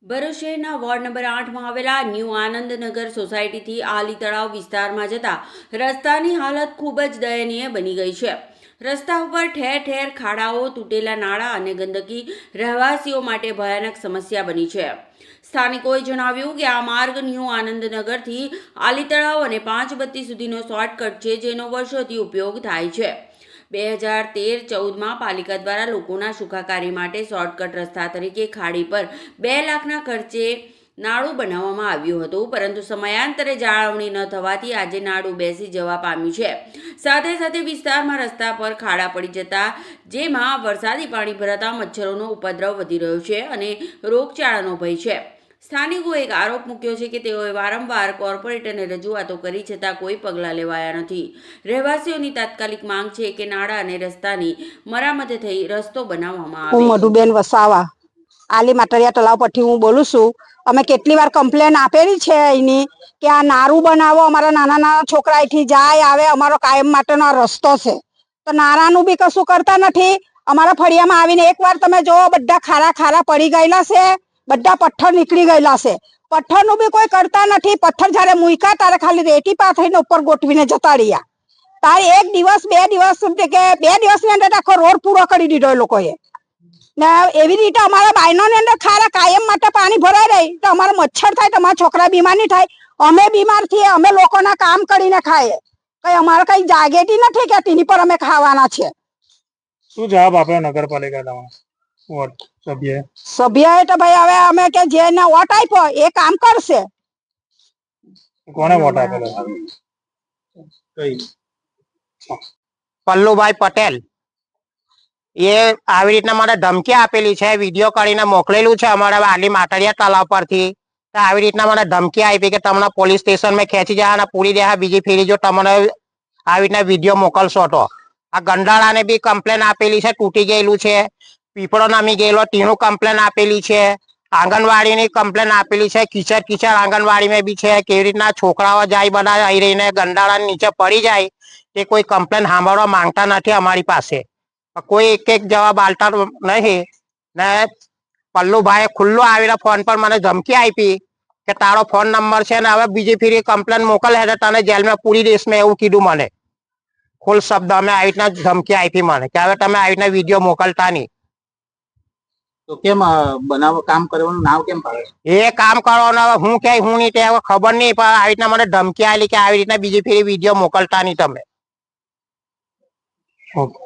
ભરૂચ શહેરના ward number 8માં આવેલા new Anandnagar સોસાયટીથી આલી તળાવ વિસ્તારમાં જતા રસ્તાની હાલત ખૂબ જ દયનીય બની ગઈ છે। રસ્તા ઉપર ઠેર ઠેર ખાડાઓ, તૂટેલા નાળા અને ગંદકી રહેવાસીઓ માટે ભયાનક સમસ્યા બની છે। સ્થાનિકોએ જણાવ્યું કે આ માર્ગ ન્યૂ આનંદનગરથી આલી તળાવ અને પાંચબત્તી સુધીનો શોર્ટકટ છે, જેનો વર્ષોથી ઉપયોગ થાય છે। 2013-14માં પાલિકા દ્વારા લોકોના સુખાકારી માટે શોર્ટકટ રસ્તા તરીકે ખાડી પર 2 લાખના ખર્ચે નાળું બનાવવામાં આવ્યું હતું, પરંતુ સમયાંતરે જાળવણી ન થવાથી આજે નાળું બેસી જવા પામ્યું છે। સાથે સાથે વિસ્તારમાં રસ્તા પર ખાડા પડી જતા જેમાં વરસાદી પાણી ભરાતા મચ્છરોનો ઉપદ્રવ વધી રહ્યો છે અને રોગચાળાનો ભય છે। સ્થાનિકોએ એક આરોપ મૂક્યો છે કે તેઓએ વારંવાર કોર્પોરેટરને રજૂઆતો કરી છતાં કોઈ પગલાં લેવાયા નથી। રહેવાસીઓની તાત્કાલિક માંગ છે કે નાળા અને રસ્તાની મરામત થઈ રસ્તો બનાવવામાં આવે। હું મધુબેન વસાવા આલી માટરિયા તળાવ પરથી હું બોલું છું। અમે કેટલી વાર કમ્પ્લેન આપેલી છે એની કે આ નારું બનાવો, અમારા નાના નાના છોકરા અહીંથી જાય આવે, અમારો કાયમ માટેનો આ રસ્તો છે, તો નારાનું બી કશું કરતા નથી। અમારા ફળિયામાં આવીને એકવાર તમે જોવો, બધા ખારા ખારા પડી ગયેલા છે, બધા પથ્થર નીકળી ગયેલા છે, પથ્થરનું બી કોઈ કરતા નથી। પથ્થર જ્યારે મૂક્યા ત્યારે ખાલી રેતી પાથરીને ઉપર ગોઠવીને જતા રહ્યા। તારે એક દિવસ બે દિવસ કે 2 દિવસની અંદર આખો રોડ પૂરો કરી દીધો એ લોકોએ। ને એવી રીતે અમારા બાયનોની અંદર ખારા કાયમ માટે પાણી ભરાઈ રહી તો અમારે મચ્છર થાય, તો અમારા છોકરા બીમાર નહીં થાય, અમે બીમાર થઈએ, અમે લોકોના કામ કરીને ખાઈએ, કઈ અમારે કઈ જાગેતી નથી કે તેની પર અમે ખાવાના છે। શું જવાબ આપ્યો નગરપાલિકા સભ્યએ તો ભાઈ હવે અમે કે જેને વોટ આપ્યો એ કામ કરશે। કોને વોટ આપેલો? પલ્લુભાઈ પટેલ એ આવી રીતના મને ધમકી આપેલી છે, વિડીયો કરીને મોકલેલું છે અમારા આલી માટરિયા તળાવ પરથી। તો આવી રીતના મને ધમકી આપી કે તમને પોલીસ સ્ટેશનમાં ખેંચી જવાના, પૂરી દેવા, બીજી ફેરી જો તમને આવી રીતના વિડીયો મોકલશો તો। આ ગંડાળાને બી કમ્પ્લેન આપેલી છે, તૂટી ગયેલું છે, પીપળો નામી ગયેલો તેનું કમ્પ્લેન આપેલી છે, આંગણવાડીની કમ્પ્લેન આપેલી છે, કિચડ કિચડ આંગણવાડીમાં બી છે, કેવી રીતના છોકરાઓ જાય બધા આવી રહીને ગંડાળા નીચે પડી જાય તે કોઈ કમ્પ્લેન સાંભળવા માંગતા નથી અમારી પાસે। કોઈ એક જવાબ આલતા નહીં ને પલ્લુભાઈ ખુલ્લો આવીને ફોન પર મને ધમકી આપી કે તારો ફોન નંબર છે ને હવે બીજી ફેરી કમ્પ્લેન મોકલે તો તને જેલમાં પૂરી દઈશ, મેં એવું કીધું મને ખુલ્લ શબ્દ। અમે આવી રીતના ધમકી આપી મને કે હવે તમે આવી રીતના વિડીયો મોકલતા નહીં। તો કેમ બનાવ કામ કરવાનું નામ કેમ પાડે? એ કામ કરવાનો હવે હું કે હું નહીં તે હવે ખબર નહીં, પણ આવી રીતના મને ધમકી આલી કે આવી રીતના બીજી ફેરી વિડીયો મોકલતા નહીં તમે। ઓકે।